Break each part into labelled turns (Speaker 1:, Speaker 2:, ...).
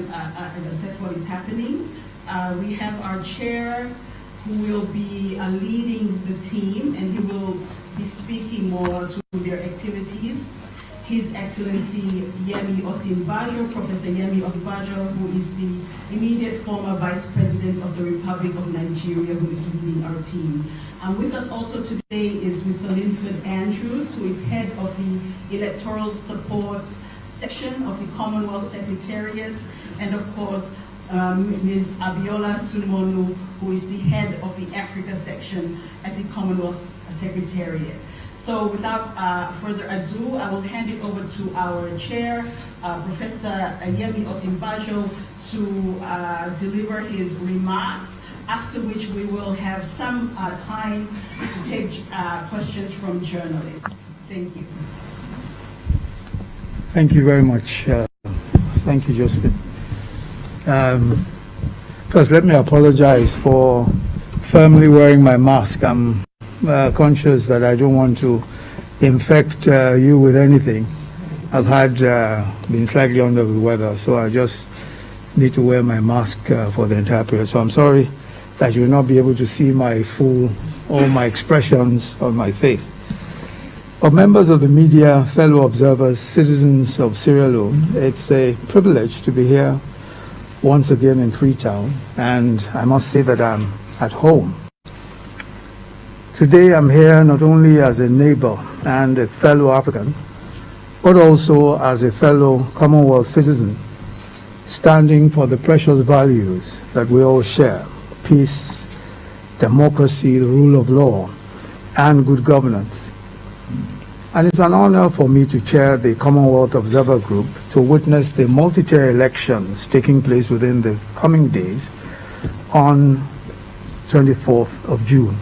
Speaker 1: and assess what is happening. We have our chair who will be leading the team, and he will be speaking more to their activities. His Excellency Yemi Osinbajo, Professor Yemi Osinbajo, who is the immediate former Vice President of the Republic of Nigeria, who is leading our team. And with us also today is Mr. Linford Andrews, who is head of the Electoral Support Section of the Commonwealth Secretariat, and of course, Ms. Abiola Sulmonu, who is the head of the Africa Section at the Commonwealth Secretariat. So without further ado, I will hand it over to our chair, Professor Yemi Osinbajo, to deliver his remarks, after which we will have some time to take questions from journalists. Thank you.
Speaker 2: Thank you very much. Thank you, Josephine. First, let me apologize for firmly wearing my mask. I'm conscious that I don't want to infect you with anything. I've been slightly under the weather, so I just need to wear my mask for the entire period. So I'm sorry that you will not be able to see all my expressions on my face. But members of the media, fellow observers, citizens of Sierra Leone, it's a privilege to be here once again in Freetown, and I must say that I'm at home. Today I'm here not only as a neighbor and a fellow African, but also as a fellow Commonwealth citizen, standing for the precious values that we all share: peace, democracy, the rule of law, and good governance. And it's an honor for me to chair the Commonwealth Observer Group to witness the multi-tier elections taking place within the coming days on 24th of June.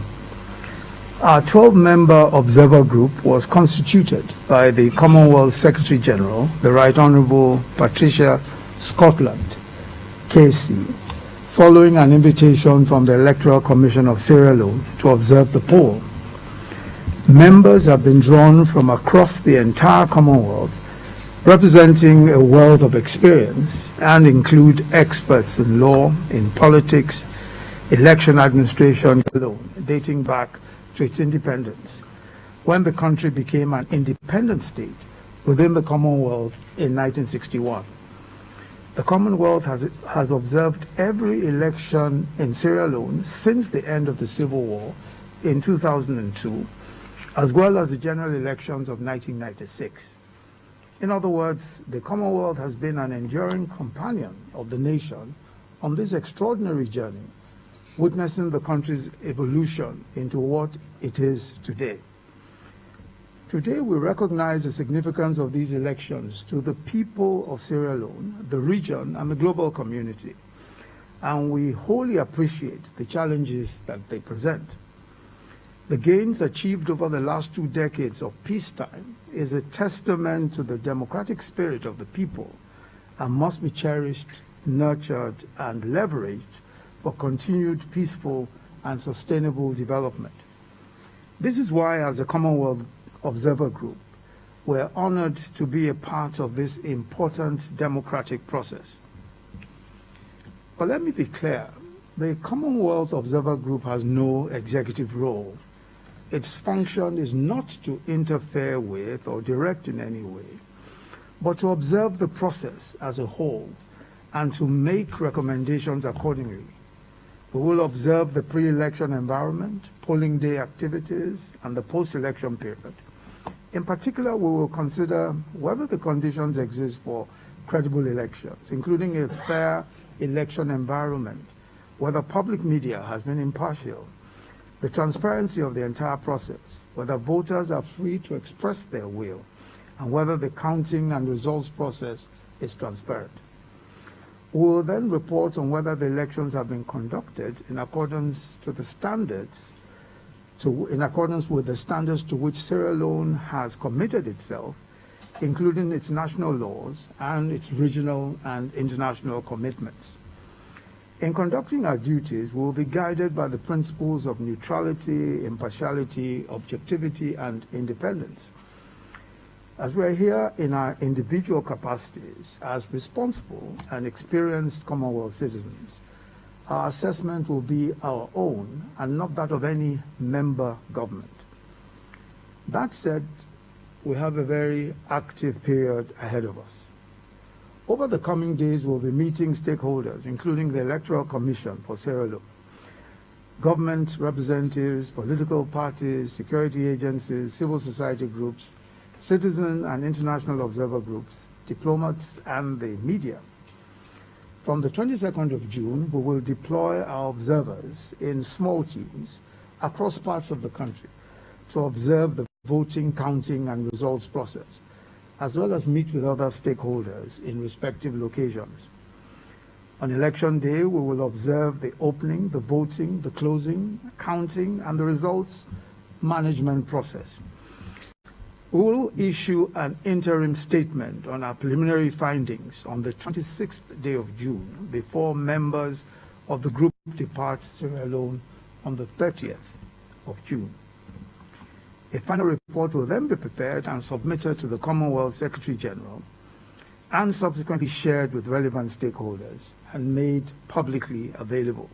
Speaker 2: Our 12-member observer group was constituted by the Commonwealth Secretary General, the Right Honourable Patricia Scotland, KC, following an invitation from the Electoral Commission of Sierra Leone to observe the poll. Members have been drawn from across the entire Commonwealth, representing a wealth of experience, and include experts in law, in politics, election administration alone, dating back to its independence, when the country became an independent state within the Commonwealth in 1961. The Commonwealth has observed every election in Sierra Leone since the end of the Civil War in 2002, as well as the general elections of 1996. In other words, the Commonwealth has been an enduring companion of the nation on this extraordinary journey, witnessing the country's evolution into what it is today. Today, we recognize the significance of these elections to the people of Sierra Leone, the region, and the global community, and we wholly appreciate the challenges that they present. The gains achieved over the last 2 decades of peacetime is a testament to the democratic spirit of the people and must be cherished, nurtured, and leveraged for continued peaceful and sustainable development. This is why, as a Commonwealth Observer Group, we're honored to be a part of this important democratic process. But let me be clear, the Commonwealth Observer Group has no executive role. Its function is not to interfere with or direct in any way, but to observe the process as a whole and to make recommendations accordingly. We will observe the pre-election environment, polling day activities, and the post-election period. In particular, we will consider whether the conditions exist for credible elections, including a fair election environment, whether public media has been impartial, the transparency of the entire process, whether voters are free to express their will, and whether the counting and results process is transparent. We will then report on whether the elections have been conducted in accordance to the standards, in accordance with the standards to which Sierra Leone has committed itself, including its national laws and its regional and international commitments. In conducting our duties, we will be guided by the principles of neutrality, impartiality, objectivity, and independence. As we are here in our individual capacities as responsible and experienced Commonwealth citizens, our assessment will be our own and not that of any member government. That said, we have a very active period ahead of us. Over the coming days, we'll be meeting stakeholders, including the Electoral Commission for Sierra Leone, government representatives, political parties, security agencies, civil society groups, citizen and international observer groups, diplomats, and the media. From the 22nd of June, we will deploy our observers in small teams across parts of the country to observe the voting, counting, and results process, as well as meet with other stakeholders in respective locations. On election day, we will observe the opening, the voting, the closing, counting, and the results management process. We will issue an interim statement on our preliminary findings on the 26th day of June before members of the group depart Sierra Leone on the 30th of June. A final report will then be prepared and submitted to the Commonwealth Secretary General and subsequently shared with relevant stakeholders and made publicly available.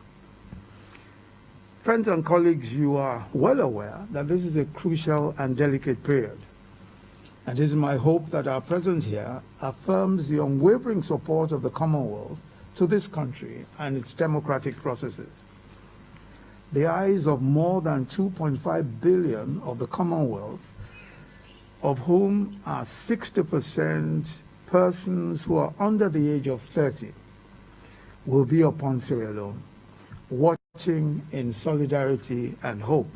Speaker 2: Friends and colleagues, you are well aware that this is a crucial and delicate period. And it is my hope that our presence here affirms the unwavering support of the Commonwealth to this country and its democratic processes. The eyes of more than 2.5 billion of the Commonwealth, of whom are 60% persons who are under the age of 30, will be upon Sierra Leone, watching in solidarity and hope.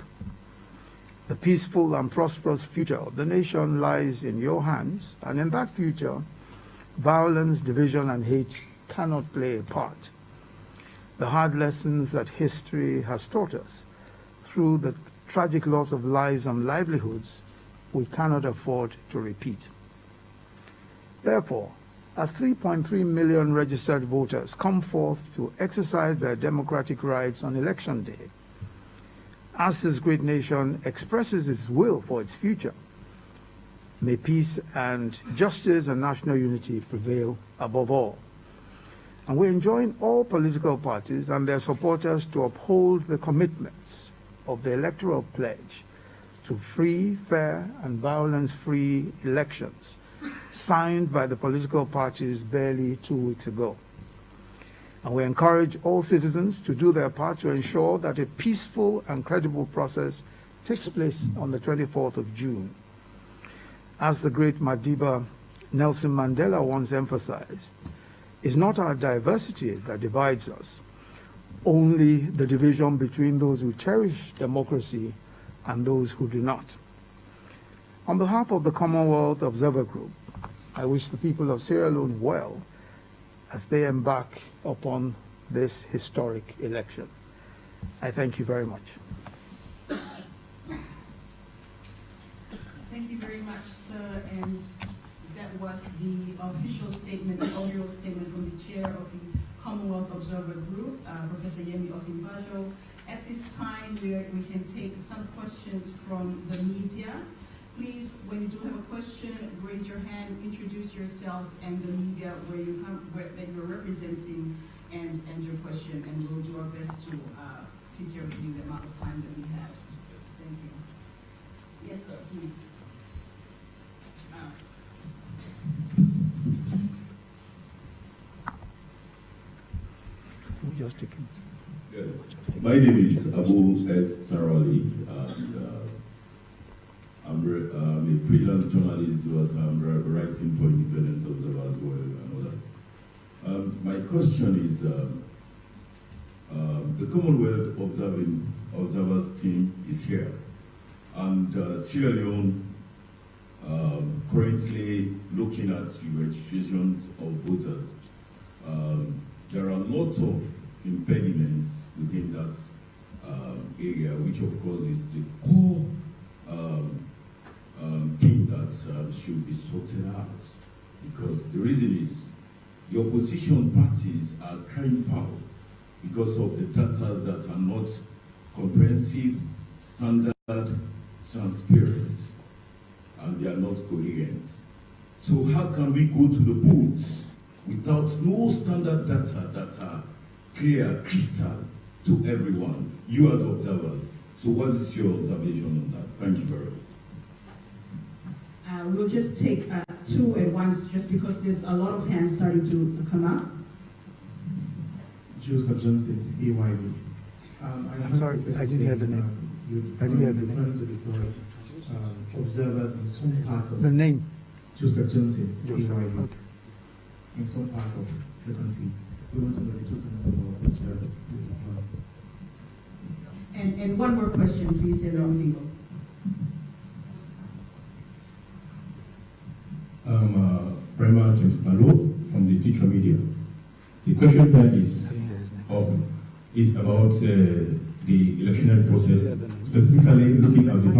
Speaker 2: The peaceful and prosperous future of the nation lies in your hands, and in that future, violence, division, and hate cannot play a part. The hard lessons that history has taught us through the tragic loss of lives and livelihoods, we cannot afford to repeat. Therefore, as 3.3 million registered voters come forth to exercise their democratic rights on election day, as this great nation expresses its will for its future, may peace and justice and national unity prevail above all. And we enjoin all political parties and their supporters to uphold the commitments of the electoral pledge to free, fair, and violence-free elections signed by the political parties barely 2 weeks ago. And we encourage all citizens to do their part to ensure that a peaceful and credible process takes place on the 24th of June. As the great Madiba Nelson Mandela once emphasized, it's not our diversity that divides us, only the division between those who cherish democracy and those who do not. On behalf of the Commonwealth Observer Group, I wish the people of Sierra Leone well as they embark upon this historic election. I thank you very much.
Speaker 1: Thank you very much, sir. And that was the official statement, the oral statement from the chair of the Commonwealth Observer Group, Professor Yemi Osinbajo. At this time, we can take some questions from the media. Please, when you do have a question, raise your hand, introduce yourself and the media where you come, that you're representing, and your question, and we'll do our best to fit your within the amount of time that we have. Thank you. Yes, sir, please.
Speaker 2: Just a
Speaker 3: Yes. My name is Abu S. Sarali, and I'm a freelance journalist who was writing for Independent Observer as well and others. My question is, the Commonwealth Observers team is here, and Sierra Leone currently looking at the registrations of voters. There are lots of impediments within that area, which of course is the core thing that should be sorted out. Because the reason is the opposition parties are carrying power because of the data that are not comprehensive, standard, transparent, and they are not coherent. So how can we go to the polls without no standard data that are clear, crystal to everyone, you as observers? So what is your observation on that? Thank you very much.
Speaker 1: We'll just take two at once, just because there's a lot of hands starting to come up.
Speaker 4: Joseph Johnson, AYB.
Speaker 2: I'm sorry, I didn't hear the name. I didn't hear the name.
Speaker 4: To deploy observers in some parts of
Speaker 2: The name?
Speaker 4: Joseph Johnson,
Speaker 2: Joseph,
Speaker 4: AYB.
Speaker 2: okay.
Speaker 4: In some parts of the country, we want to know the total number of observers.
Speaker 1: And one more question, please, and then we can go.
Speaker 5: Prema James Malo from the Teacher Media. The question here is about the electional process, specifically looking at the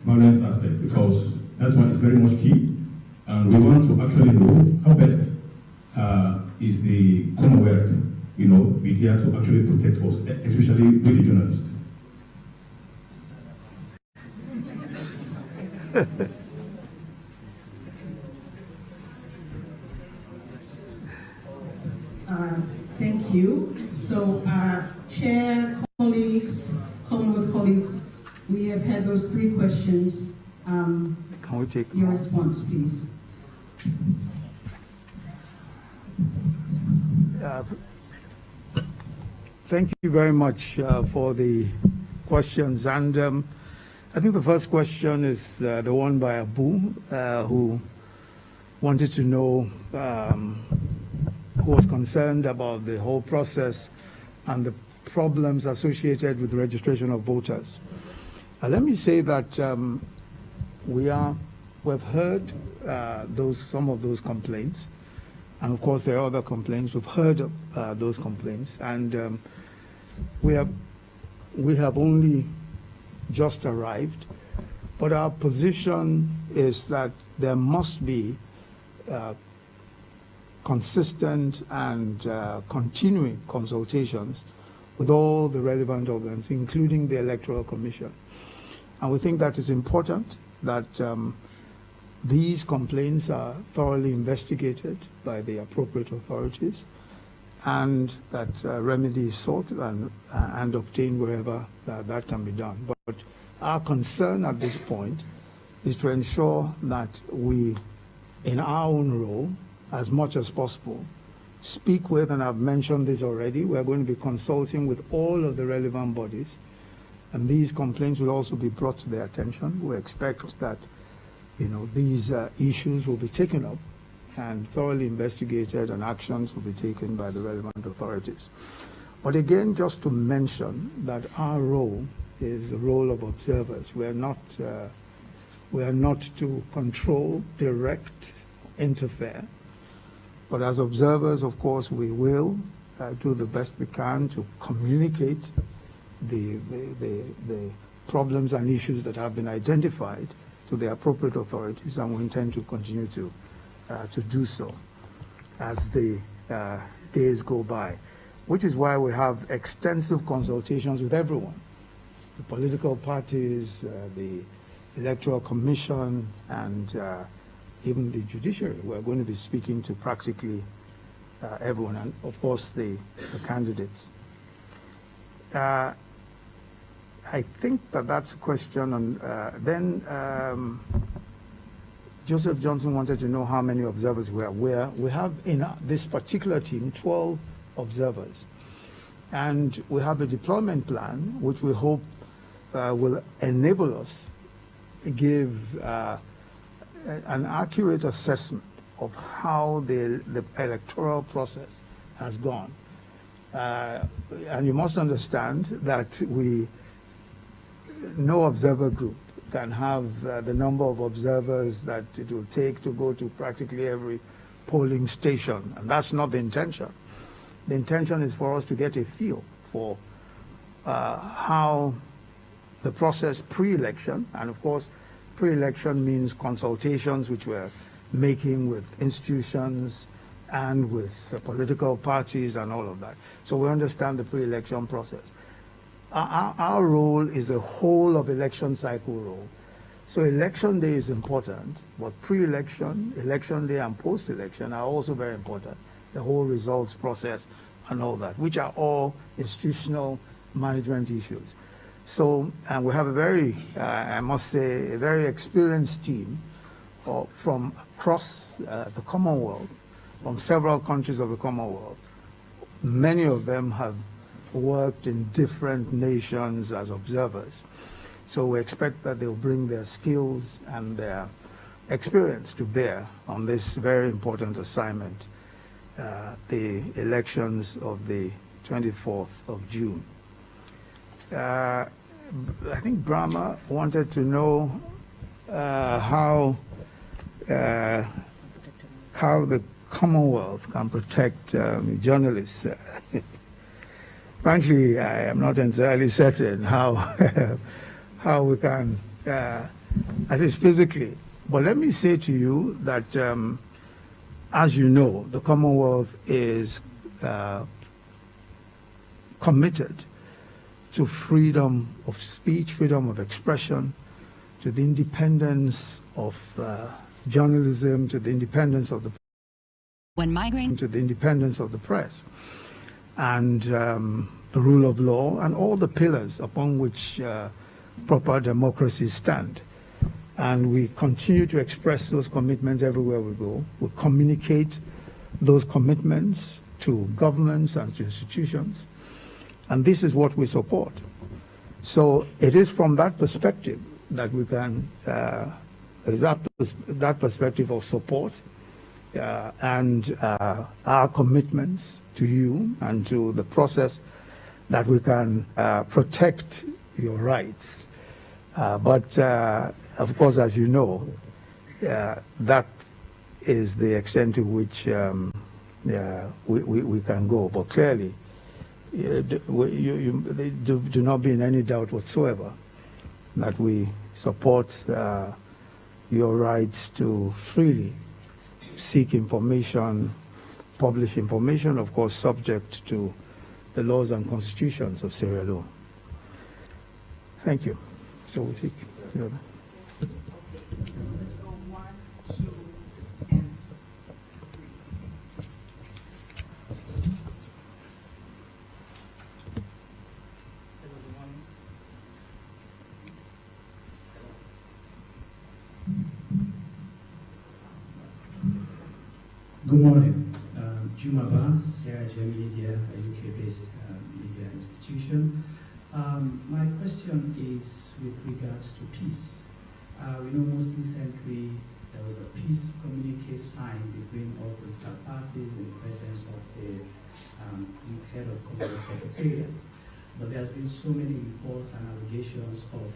Speaker 5: violence aspect, because that one is very much key, and we want to actually know how best is the Commonwealth, be there to actually protect us, especially with the journalists.
Speaker 1: Thank you. So, Chair, colleagues, Commonwealth colleagues, we have had those three questions.
Speaker 2: Can we take
Speaker 1: your response, please?
Speaker 2: Thank you very much for the questions. And I think the first question is the one by Abu, who wanted to know, who was concerned about the whole process and the problems associated with registration of voters. Let me say that we've heard some of those complaints, and of course there are other complaints. We've heard of those complaints, and we have only just arrived, but our position is that there must be consistent and continuing consultations with all the relevant organs, including the Electoral Commission. And we think that it's important that these complaints are thoroughly investigated by the appropriate authorities, and that remedy is sought and obtained wherever that can be done. But our concern at this point is to ensure that we, in our own role, as much as possible, speak with, and I've mentioned this already, we're going to be consulting with all of the relevant bodies, and these complaints will also be brought to their attention. We expect that, these issues will be taken up and thoroughly investigated, and actions will be taken by the relevant authorities. But again, just to mention that our role is the role of observers. We are not to control, direct, interfere. But as observers, of course, we will do the best we can to communicate the problems and issues that have been identified to the appropriate authorities, and we intend to continue to do so as the days go by, which is why we have extensive consultations with everyone, the political parties, the Electoral Commission, and even the judiciary. We're going to be speaking to practically everyone, and of course the candidates. I think that's a question. And then Joseph Johnson wanted to know how many observers we have. We have in this particular team 12 observers, and we have a deployment plan which we hope will enable us to give an accurate assessment of how the electoral process has gone. And you must understand that no observer group can have the number of observers that it will take to go to practically every polling station, and that's not the intention. The intention is for us to get a feel for how the process pre-election, and of course pre-election means consultations which we're making with institutions and with political parties and all of that. So we understand the pre-election process. Our role is a whole of election cycle role. So election day is important, but pre-election, election day, and post-election are also very important. The whole results process and all that, which are all institutional management issues. So, and we have a very, I must say, a very experienced team from across the Commonwealth, from several countries of the Commonwealth. Many of them have worked in different nations as observers. So we expect that they'll bring their skills and their experience to bear on this very important assignment, the elections of the 24th of June. I think Brahma wanted to know how the Commonwealth can protect journalists. Frankly, I am not entirely certain how how we can, at least physically. But let me say to you that, as you know, the Commonwealth is committed to freedom of speech, freedom of expression, to the independence of journalism, to the independence of the to the independence of the press, and the rule of law, and all the pillars upon which proper democracies stand. And we continue to express those commitments everywhere we go. We communicate those commitments to governments and to institutions. And this is what we support. So it is from that perspective that we can, that perspective of support and our commitments to you and to the process that we can protect your rights. But of course, as you know, that is the extent to which we can go. But clearly, do not be in any doubt whatsoever that we support your rights to freely seek information, publish information, of course, subject to the laws and constitutions of Sierra Leone. Thank you. So we'll take the other.
Speaker 1: Okay. Let's go 1, 2, and 3.
Speaker 4: Good morning. Jumaba, Sierra Leone Media, a UK-based media institution. My question is with regards to peace. We know most recently there was a peace communique signed between all political parties in the presence of the head of Commonwealth Secretariat. But there's been so many reports and allegations of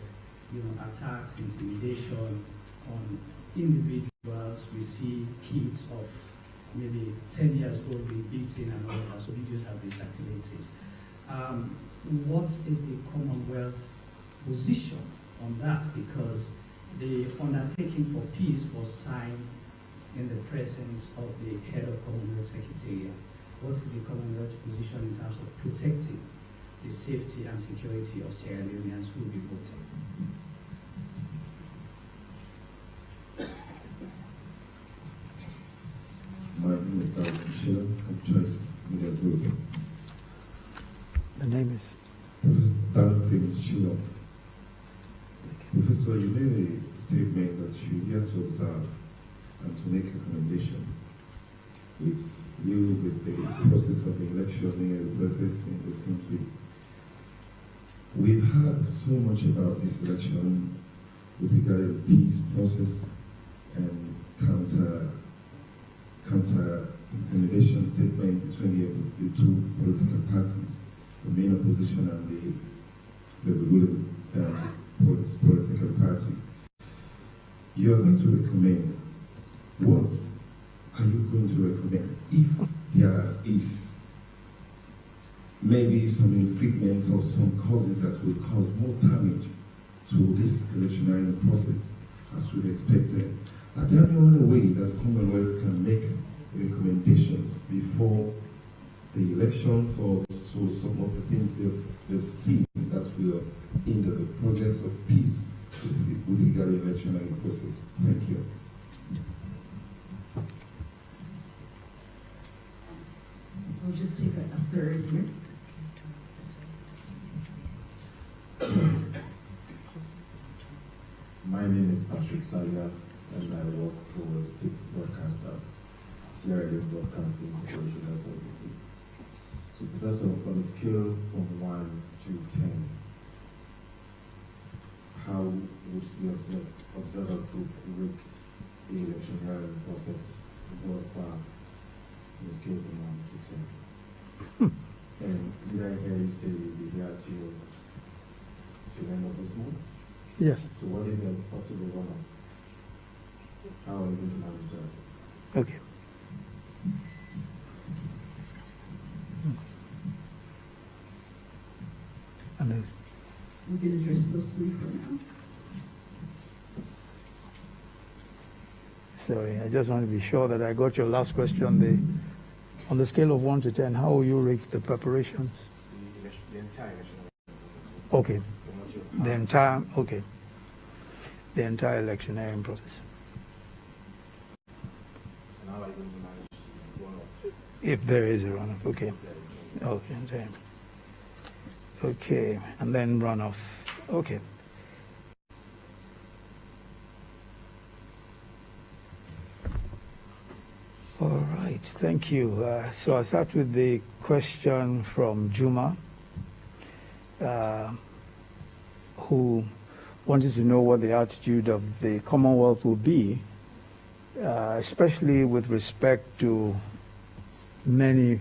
Speaker 4: attacks, intimidation on individuals. We see kids of maybe 10 years old being beaten and all that, so videos have been circulated. What is the Commonwealth position on that? Because the undertaking for peace was signed in the presence of the head of Commonwealth Secretariat. What is the Commonwealth position in terms of protecting the safety and security of Sierra Leoneans who will be voting?
Speaker 3: My name is Dr. Sheila of Choice Media Group.
Speaker 2: The name is?
Speaker 3: Dr. Sheila. Professor, you made a statement that you're here to observe and to make a recommendation. It's you with the process of election and the process in this country. We've heard so much about this election with regard to the peace process and counter intimidation statement between the two political parties, the main opposition and the ruling political party. You are going to recommend, what are you going to recommend if there is maybe some infringement or some causes that will cause more damage to this electionary process as we expected? Are there any other way that Commonwealth can make recommendations before the elections, or so some of the things they've seen that will hinder the progress of peace with regard to the electionary process. Thank you.
Speaker 1: I'll just take a third here.
Speaker 6: My name is Patrick Salia, and I work for State Broadcaster, Sierra Leone Broadcasting Corporation SLBC. So, Professor, on a scale from 1 to 10, how would the observer group rate the electioneering process thus far on a scale from 1 to 10? And did I hear you say you'll be here till the end of this month?
Speaker 2: Yes.
Speaker 6: So what if there's possible runoff? How are you going to manage that?
Speaker 2: Okay. And then,
Speaker 1: We can address those three for now.
Speaker 2: sorry, I just want to be sure that I got your last question. On the scale of 1 to 10, how will you rate the preparations?
Speaker 6: The entire election process.
Speaker 2: Okay. The entire electioneering process.
Speaker 6: And how are you going to manage runoff?
Speaker 2: If there is a runoff, okay. Okay, okay, and then runoff, okay. All right, thank you. So I'll start with the question from Juma, who wanted to know what the attitude of the Commonwealth will be, especially with respect to many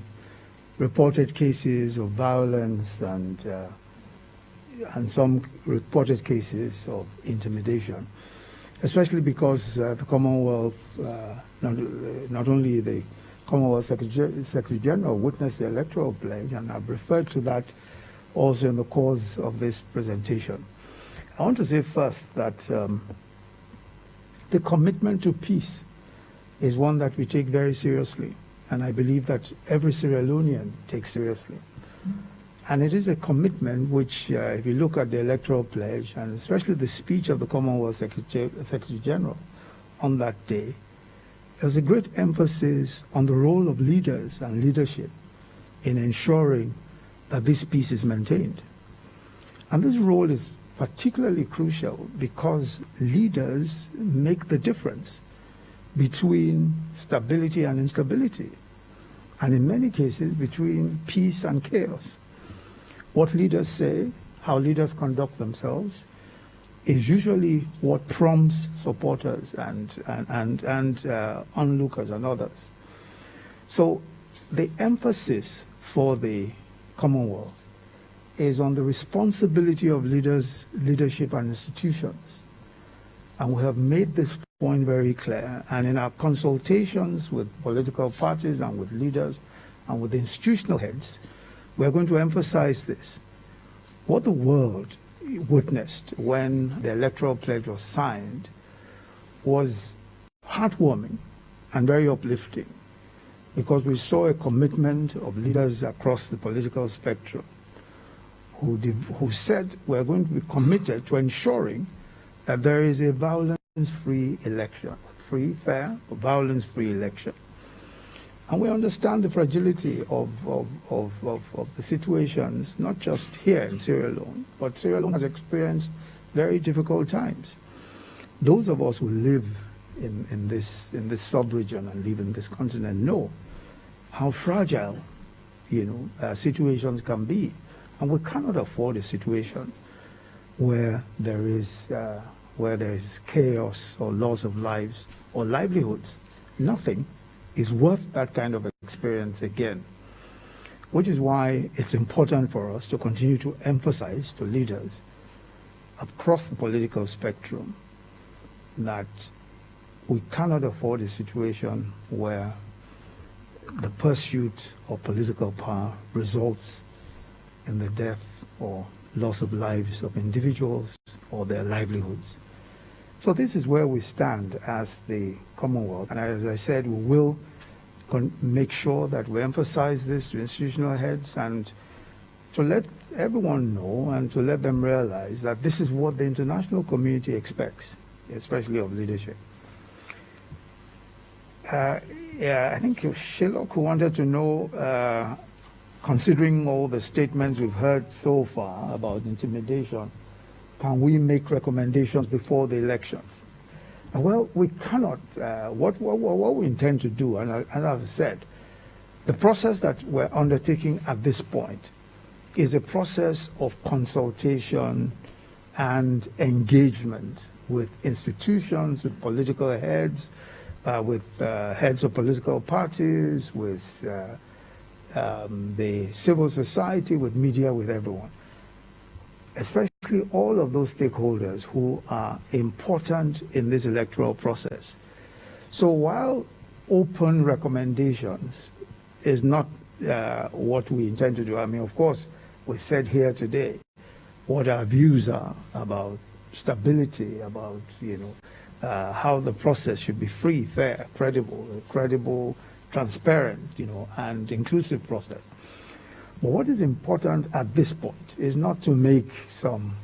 Speaker 2: reported cases of violence and some reported cases of intimidation, especially because the Commonwealth, not only the Commonwealth Secretary General witnessed the electoral pledge, and I've referred to that also in the course of this presentation. I want to say first that the commitment to peace is one that we take very seriously, and I believe that every Sierra Leonean takes seriously. And it is a commitment which, if you look at the electoral pledge, and especially the speech of the Commonwealth Secretary General on that day, there's a great emphasis on the role of leaders and leadership in ensuring that this peace is maintained. And this role is particularly crucial because leaders make the difference between stability and instability, and in many cases between peace and chaos. What leaders say, how leaders conduct themselves, is usually what prompts supporters and onlookers and others. So the emphasis for the Commonwealth is on the responsibility of leaders, leadership and institutions. And we have made this point very clear. And in our consultations with political parties and with leaders and with institutional heads, we're going to emphasize this. What the world witnessed when the electoral pledge was signed was heartwarming and very uplifting, because we saw a commitment of leaders across the political spectrum who said we're going to be committed to ensuring that there is a violence-free election, free, fair, violence-free election. And we understand the fragility of the situations, not just here in Sierra Leone, but Sierra Leone has experienced very difficult times. Those of us who live in this sub-region and live in this continent know how fragile, situations can be. And we cannot afford a situation where there is chaos or loss of lives or livelihoods. Nothing is worth that kind of experience again, which is why it's important for us to continue to emphasize to leaders across the political spectrum that we cannot afford a situation where the pursuit of political power results in the death or loss of lives of individuals or their livelihoods. So this is where we stand as the Commonwealth. And as I said, we will make sure that we emphasize this to institutional heads and to let everyone know and to let them realize that this is what the international community expects, especially of leadership. Yeah, I think Shilok who wanted to know, considering all the statements we've heard so far about intimidation, can we make recommendations before the elections? Well, we cannot. What we intend to do, and as I've said, the process that we're undertaking at this point is a process of consultation and engagement with institutions, with political heads, with heads of political parties, with the civil society, with media, with everyone. Especially all of those stakeholders who are important in this electoral process. So while open recommendations is not what we intend to do, I mean, of course, we've said here today what our views are about stability, about, how the process should be free, fair, credible, transparent, and inclusive process. But what is important at this point is not to make some,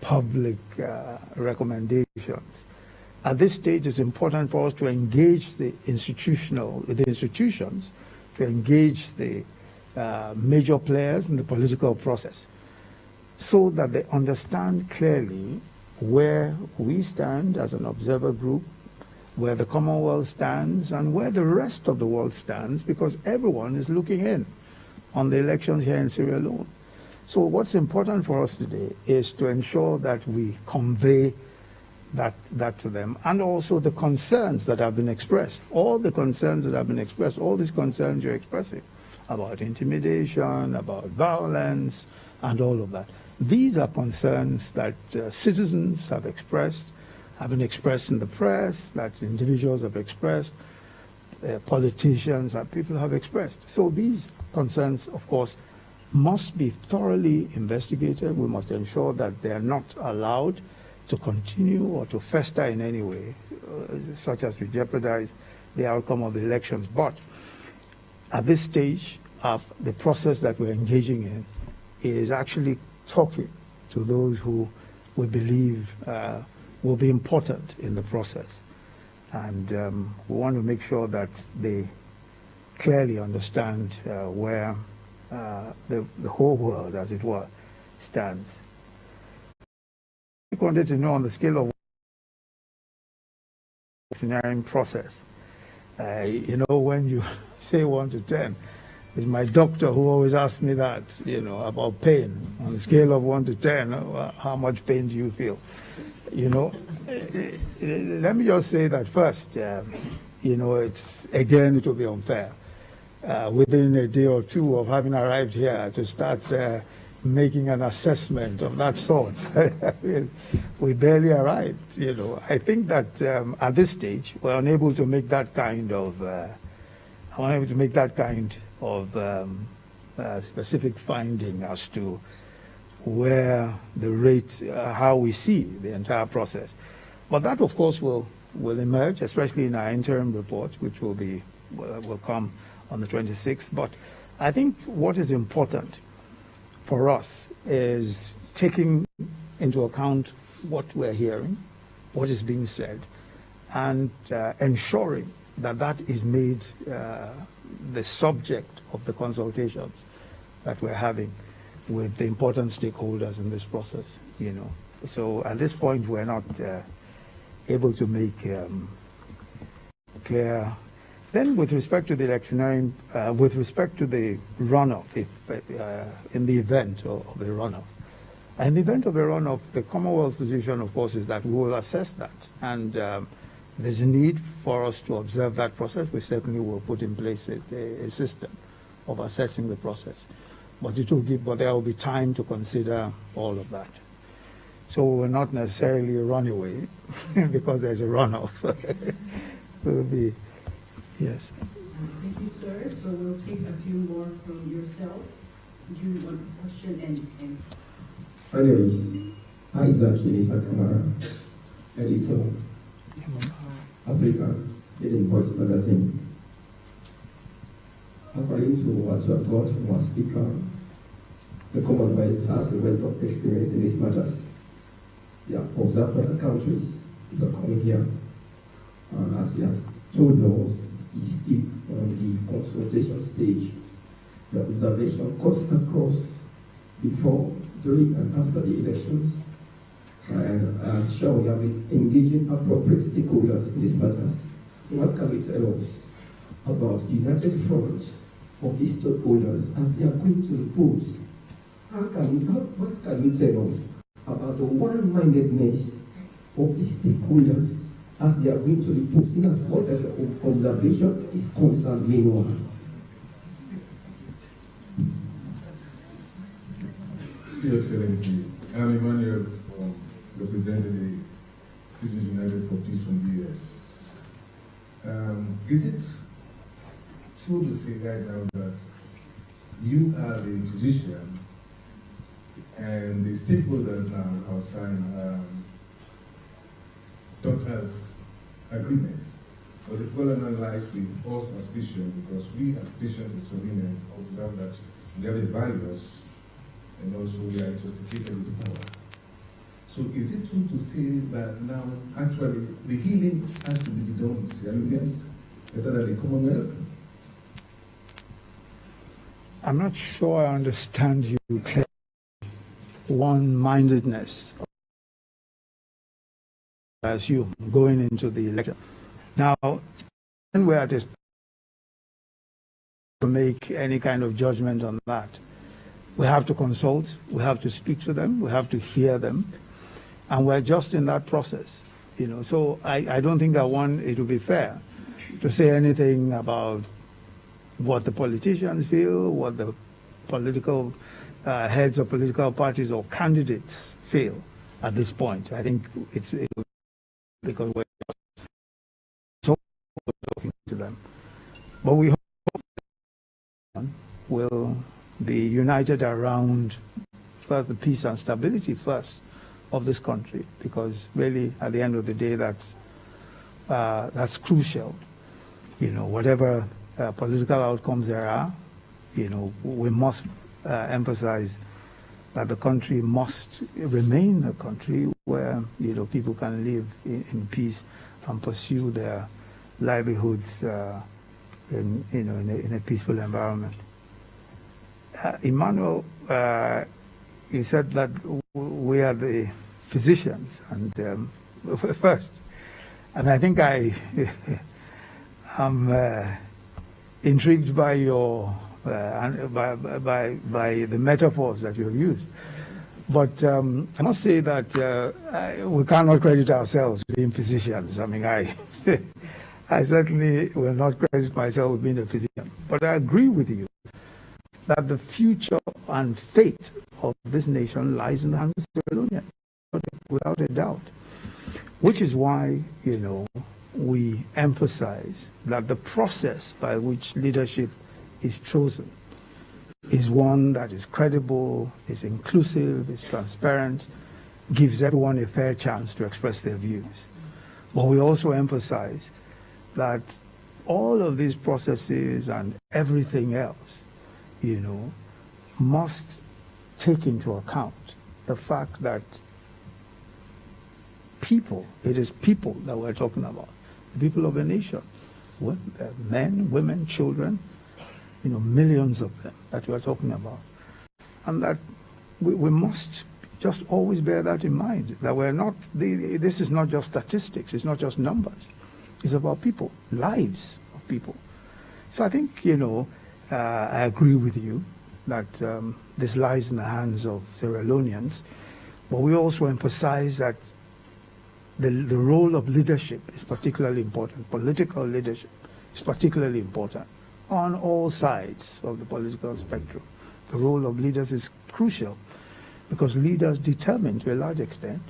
Speaker 2: public recommendations. At this stage, it's important for us to engage the institutions, to engage the major players in the political process, so that they understand clearly where we stand as an observer group, where the Commonwealth stands, and where the rest of the world stands, because everyone is looking in on the elections here in Sierra Leone. So what's important for us today is to ensure that we convey that to them, and also the concerns that have been expressed, all the concerns that have been expressed, all these concerns you're expressing about intimidation, about violence, and all of that. These are concerns that citizens have been expressed in the press, that individuals have expressed, politicians and people have expressed. So these concerns, of course, must be thoroughly investigated. We must ensure that they are not allowed to continue or to fester in any way, such as to jeopardize the outcome of the elections. But at this stage of the process that we're engaging in is actually talking to those who we believe will be important in the process. And we want to make sure that they clearly understand where the whole world, as it were, stands. I wanted to know on the scale of engineering process. When you say 1 to 10, it's my doctor who always asks me that, about pain. On the scale of 1 to 10, how much pain do you feel? Let me just say that first, it will be unfair. Within a day or two of having arrived here to start making an assessment of that sort. We barely arrived, I think that at this stage, we're unable to make that kind of, specific finding as to where the rate, how we see the entire process. But that, of course, will emerge, especially in our interim report, which will come on the 26th. But I think what is important for us is taking into account what we're hearing, what is being said, and ensuring that is made the subject of the consultations that we're having with the important stakeholders in this process, So at this point, we're not able to make clear. Then with respect to the electioneering, with respect to the runoff, in the event of the runoff, in the event of a runoff, the Commonwealth's position, of course, is that we will assess that. And there's a need for us to observe that process. We certainly will put in place a system of assessing the process. But there will be time to consider all of that. So we're not necessarily a runaway because there's a runoff. It will be, yes.
Speaker 1: Thank you, sir. So we'll take a few more from yourself. Do you want a question? And
Speaker 6: My name is Isaac Elisa Kamara, editor, Africa, Leading Voice magazine.
Speaker 7: According to what you have got from our speaker, the Commonwealth has a wealth of experience in these matters. They have observed other countries that are coming here, and as he has told us, he's still on the consultation stage. The observation cuts across before, during, and after the elections, and I'm sure we have been engaging appropriate stakeholders in these matters. What can you tell us about the united front of these stakeholders as they are going to the polls? What can you tell us about the one-mindedness of the stakeholders as they are going to the polls in as far as the observation is concerned meanwhile?
Speaker 8: Your Excellency, I'm Emmanuel, representing the Citizens United for Peace from the US. Is it true to say right now that you are the physician and the stakeholders now are signed doctors' agreements? But it well analyzed with all suspicion, because we as patients and surveillance observe that we have a virus and also we are intoxicated with power. So is it true to say that now actually the healing has to be done with Sierra Leoneans rather than the Commonwealth?
Speaker 2: I'm not sure I understand you clearly. One-mindedness, I assume, going into the election. Now, when we're at this to make any kind of judgment on that, we have to consult, we have to speak to them, we have to hear them, and we're just in that process, you know. So I don't think it would be fair to say anything about what the politicians feel, what the political heads of political parties or candidates feel at this point. I think it's because we're just talking to them. But we hope will be united around first the peace and stability first of this country, because really at the end of the day that's crucial. You know, whatever political outcomes there are, you know, we must emphasize that the country must remain a country where, you know, people can live in peace and pursue their livelihoods in a peaceful environment. Emmanuel, you said that we are the physicians, and first, and I think I am intrigued by your by the metaphors that you have used. But I must say that we cannot credit ourselves being physicians. I mean, I certainly will not credit myself with being a physician. But I agree with you that the future and fate of this nation lies in the hands of Sierra Leone, without a doubt. Which is why, you know, we emphasize that the process by which leadership is chosen is one that is credible, is inclusive, is transparent, gives everyone a fair chance to express their views. But we also emphasize that all of these processes and everything else, you know, must take into account the fact that people, it is people that we're talking about, the people of a nation, men, women, children, you know, millions of them that we are talking about. And that we must just always bear that in mind, that we're not, this is not just statistics, it's not just numbers, it's about people, lives of people. So I think, you know, I agree with you that this lies in the hands of Sierra Leoneans, but we also emphasize that the role of leadership is particularly important. Political leadership is particularly important on all sides of the political spectrum. The role of leaders is crucial because leaders determine to a large extent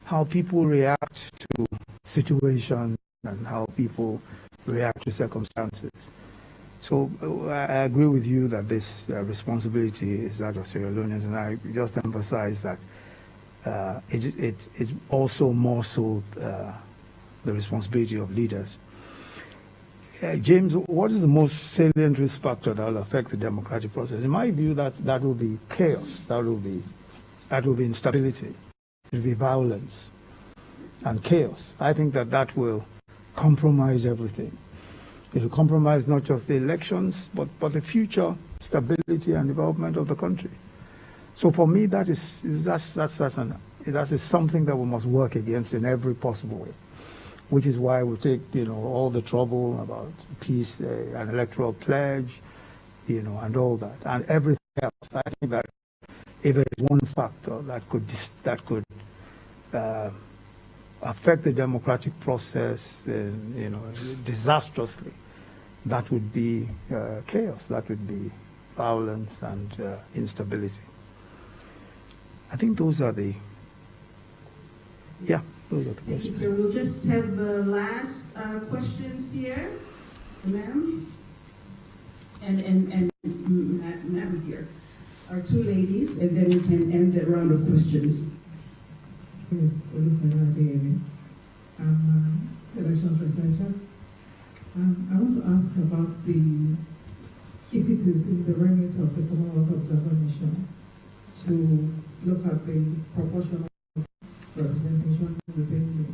Speaker 2: how people react to situations and how people react to circumstances. So I agree with you that this responsibility is that of Sierra Leoneans, and I just emphasize that it's also more so the responsibility of leaders. James, what is the most salient risk factor that will affect the democratic process? In my view, that will be chaos. That will be instability. It will be violence and chaos. I think that will compromise everything. It will compromise not just the elections, but the future stability and development of the country. So for me, that's something that we must work against in every possible way, which is why we take, all the trouble about peace, an electoral pledge, and all that, and everything else. I think that if there is one factor that could affect the democratic process, disastrously, that would be chaos. That would be violence and instability. I think those are the questions.
Speaker 1: Thank you, sir. We'll just have the last questions here, ma'am, and ma'am here. Our two ladies, and then we can end the round of questions.
Speaker 9: Yes, Leone. I'm elections researcher. I want to ask about if it is in the remit of the Commonwealth Observer Mission to look at the proportional representation within the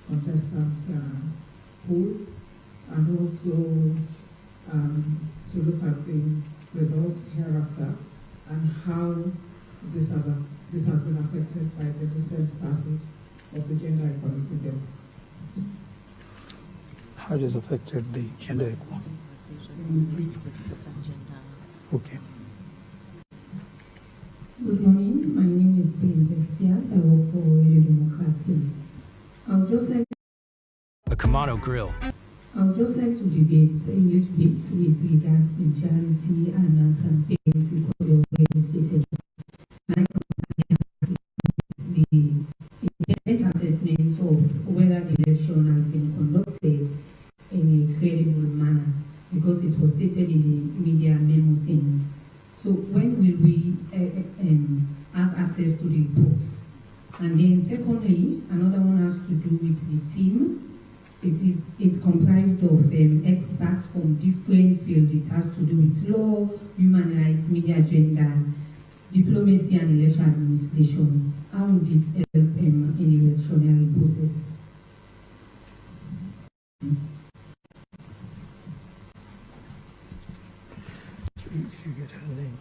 Speaker 9: contestants' pool, and also to look at the results hereafter and how this has been affected by the recent passage of the gender equality bill.
Speaker 2: How it has affected the gender equality? Okay.
Speaker 9: Good morning. My name is Princess Diaz. I work for Radio Democracy. I would just like
Speaker 10: a Kamado grill.
Speaker 9: I would just like to debate a little bit with regards to neutrality and transparency, because you already stated my concern is the independent assessment of whether the election has been conducted in a credible manner, because it was stated in the media memo sent. So when will we have access to the reports? And then secondly, another one has to do with the team. It's comprised of experts from different fields. It has to do with law, human rights, media, gender, diplomacy, and election administration. How will this help in the electionary process?
Speaker 2: Did you get her name?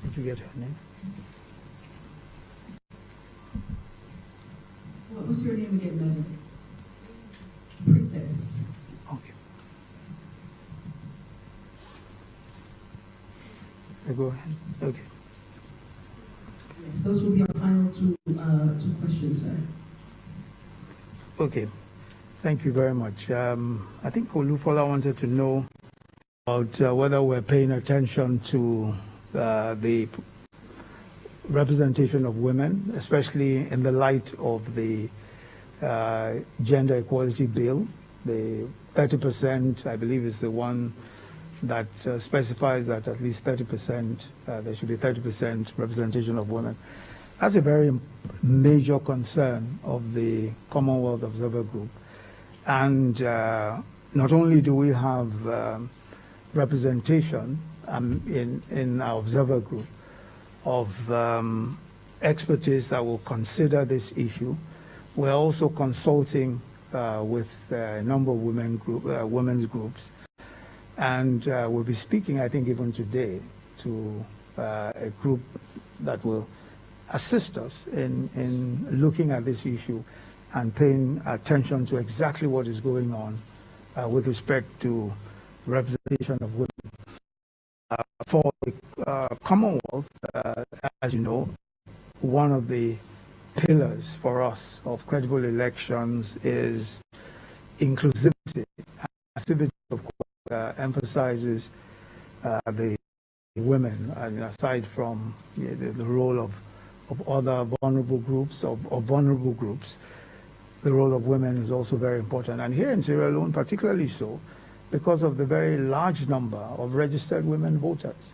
Speaker 2: Did you get her name?
Speaker 1: What was your name again, ma'am? Princess.
Speaker 2: Okay. Go ahead. Okay.
Speaker 1: Yes, those will be our final two questions, sir.
Speaker 2: Okay. Thank you very much. I think Olufola wanted to know about whether we're paying attention to the representation of women, especially in the light of the gender equality bill. The 30%, I believe, is the one that specifies that at least 30%, there should be 30% representation of women. That's a very major concern of the Commonwealth Observer Group. And not only do we have representation in our observer group of expertise that will consider this issue, we're also consulting with a number of women's groups. And we'll be speaking, I think, even today to a group that will assist us in looking at this issue and paying attention to exactly what is going on with respect to representation of women. For the Commonwealth, as you know, one of the pillars for us of credible elections is inclusivity. Inclusivity, of course, emphasizes the women, and aside from the role of other vulnerable groups, the role of women is also very important. And here in Sierra Leone, particularly so, because of the very large number of registered women voters,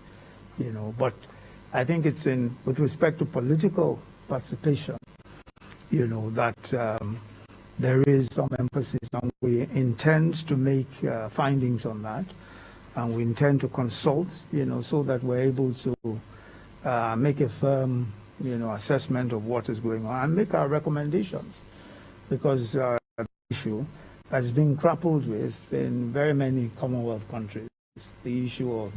Speaker 2: But I think it's with respect to political participation, that there is some emphasis, and we intend to make findings on that, and we intend to consult, so that we're able to make a firm, assessment of what is going on and make our recommendations, because the issue that's being grappled with in very many Commonwealth countries, the issue of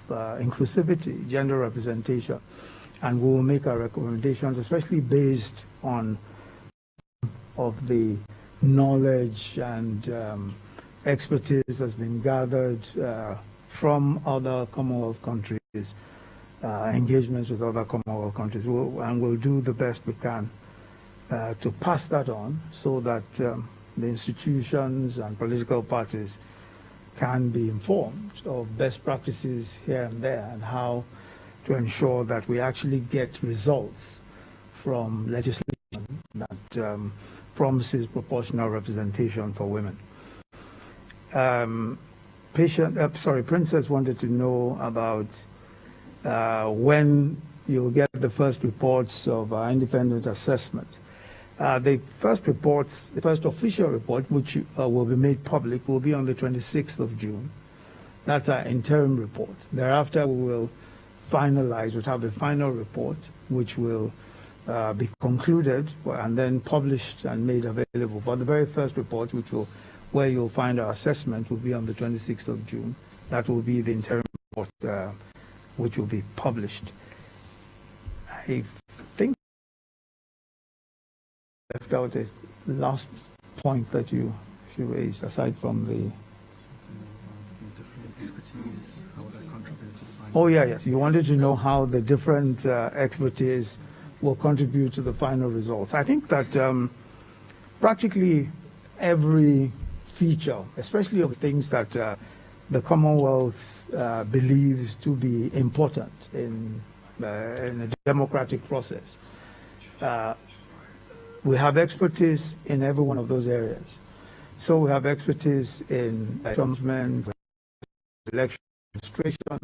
Speaker 2: inclusivity, gender representation, and we will make our recommendations, especially based on of the knowledge and expertise that's been gathered from other Commonwealth countries, engagements with other Commonwealth countries, and we'll do the best we can to pass that on, so that the institutions and political parties can be informed of best practices here and there, and how to ensure that we actually get results from legislation that promises proportional representation for women. Princess wanted to know about when you'll get the first reports of our independent assessment. The first official report, which will be made public, will be on the 26th of June. That's our interim report. Thereafter, we will finalize, we'll have a final report, which will be concluded and then published and made available. But the very first report, where you'll find our assessment, will be on the 26th of June. That will be the interim report, which will be published. I think I left out a last point that you raised, aside from the... Oh, yes. You wanted to know how the different expertise will contribute to the final results. I think that practically every feature, especially of things that the Commonwealth believes to be important in a democratic process, we have expertise in every one of those areas. So we have expertise in government, election administration.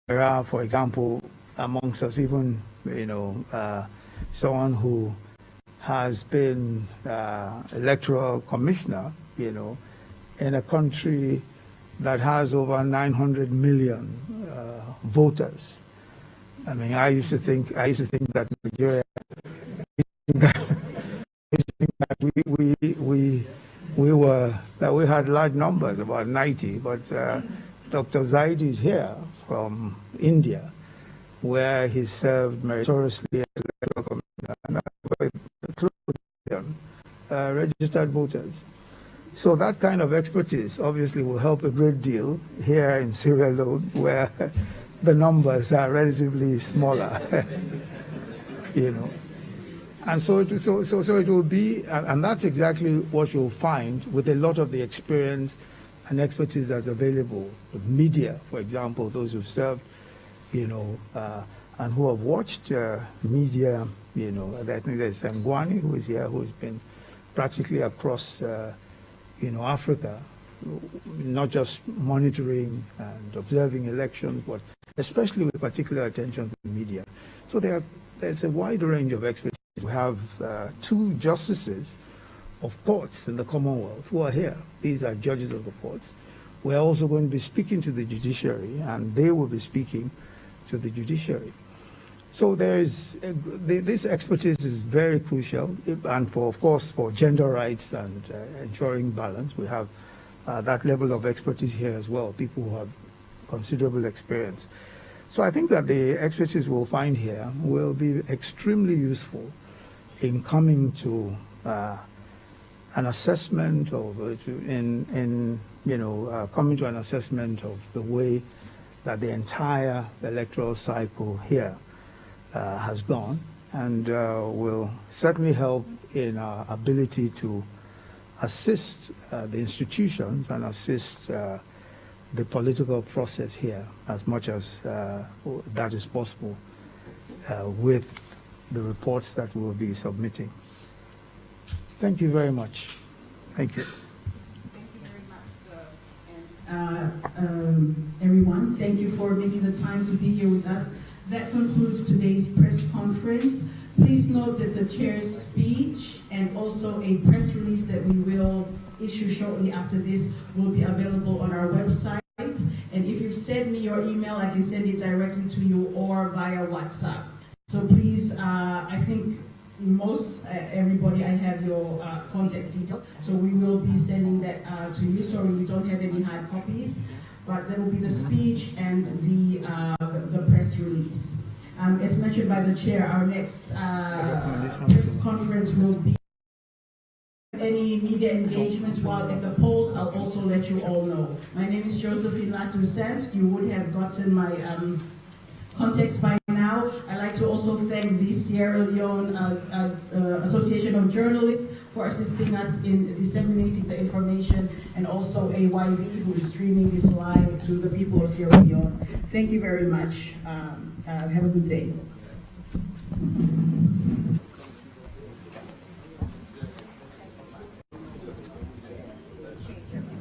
Speaker 2: There are, for example, amongst us even, someone who has been electoral commissioner, in a country that has over 900 million voters. I mean, I used to think that Nigeria, we had large numbers, about 90, but Dr. Zaidi is here from India, where he served meritoriously as electoral commissioner, registered voters. So that kind of expertise obviously will help a great deal here in Sierra Leone, where the numbers are relatively smaller, And so it will be, and that's exactly what you'll find with a lot of the experience and expertise that's available with media, for example, those who've served, and who have watched media, I think there's Ngwani, who is here, who's been practically across, Africa, not just monitoring and observing elections, but especially with particular attention to the media. So there's a wide range of expertise. We have 2 justices of courts in the Commonwealth who are here. These are judges of the courts. We're also going to be speaking to the judiciary, and they will be speaking to the judiciary. So this expertise is very crucial, and of course, for gender rights and ensuring balance, we have that level of expertise here as well, people who have considerable experience. So I think that the expertise we'll find here will be extremely useful in coming to an assessment of coming to an assessment of the way that the entire electoral cycle here has gone, and will certainly help in our ability to assist the institutions and assist the political process here as much as that is possible with the reports that we'll be submitting. Thank you very much. Thank you.
Speaker 1: Thank you very much, sir. And everyone, thank you for making the time to be here with us. That concludes today's press conference. Please note that the chair's speech and also a press release that we will issue shortly after this will be available on our website. And if you send me your email, I can send it directly to you or via WhatsApp. So please, I think most everybody, I have your contact details. So we will be sending that to you. Sorry, we don't have any hard copies, but there will be the speech and the press release. As mentioned by the chair, our next press conference will be any media engagements while at the polls. I'll also let you all know. My name is Josephine Latu-Sanft. You would have gotten my contacts by now. I'd like to also thank the Sierra Leone Association of Journalists for assisting us in disseminating the information, and also AYV, who is streaming this live to the people of Sierra Leone. Thank you very much. Have a good day.